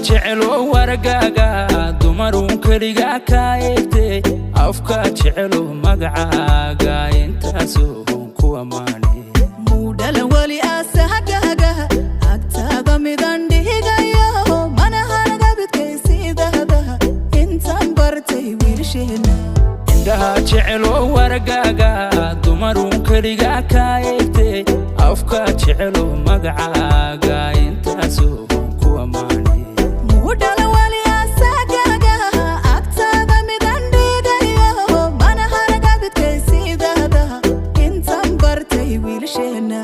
jecelo wargaaga dumarun kaliga kaaytay afka jecelo magacaaga intaasoo ku amaanay mudala wali asahagaga agtaada midan dhigayo mana haraga bidkaysiidada intaan bartay wiilsheena indhaha jecelo wargaaga dumarun kaliga kaaytay afka jecelo magacaaga intaasoo ku amaanay mudala wali asahagaga agtaada midan dhigayo mana haraga bidkaysiidada intaan bartay wiilsheena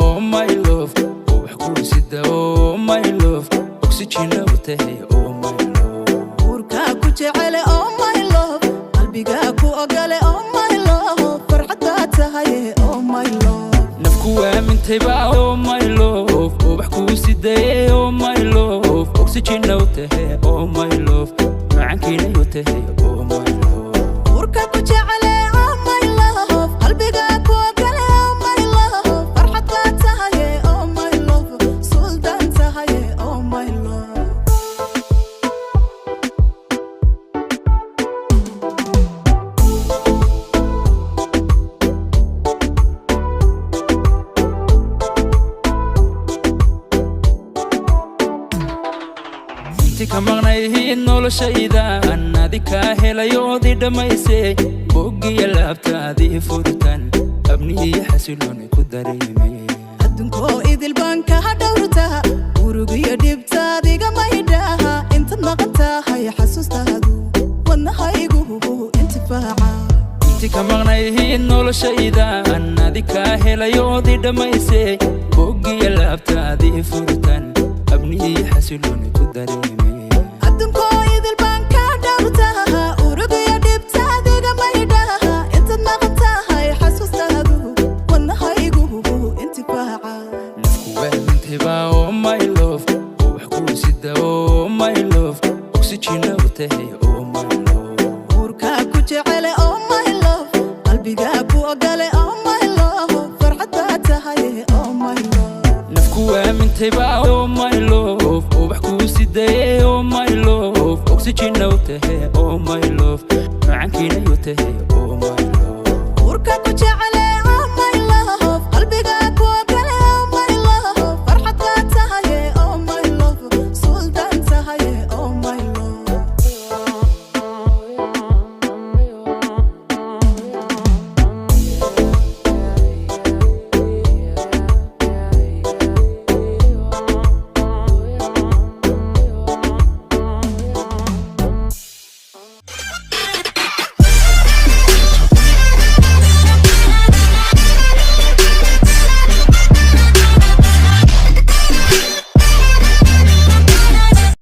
oh my love oh waxkuusida oh my love oxygen awtahay oh my love urka ku jecel oh my love qalbiga ku ogale oh my love farxada tahay oh my love nafku waamintayba oh my love oh waxkuusida oh my love oxygen awtahay oh my love macankina awtahay oh my love urka ku jecel oh my love qalbiga ku ogale oh my love farxada tahay oh my love sultan tahay oh my love tika maqnayhiin noloshaydan adika helayoodi dhamaysay boggiya laabtaadii furtan abniya xasilooni ku dareemay adduunkoo idil baan ka dhowrtaa urugiyo dhibtaadiga maydhaha inta maqan tahay xasuustaadu wadnahaygu intifaaca tika maqnayhiin noloshaydan adika helayoodi dhamaysay boggiya laabtaadii furtan abniya xasilooni ku dareemay adduunkoo idil baan ka dhowrtaa urugiyo dhibtaadiga maydhaha inta maqan tahay xasuustaadu wadnahaygu intifaaca waamintayba oh my love oh waxkuusida oh my love oxygen awtahay oh my love urka ku jecel oh my love qalbiga ku ogale oh my love farxada tahay oh my love nafku waamintayba oh my love oh waxkuusida oh my love oxygen awtahay oh my love macankina awtahay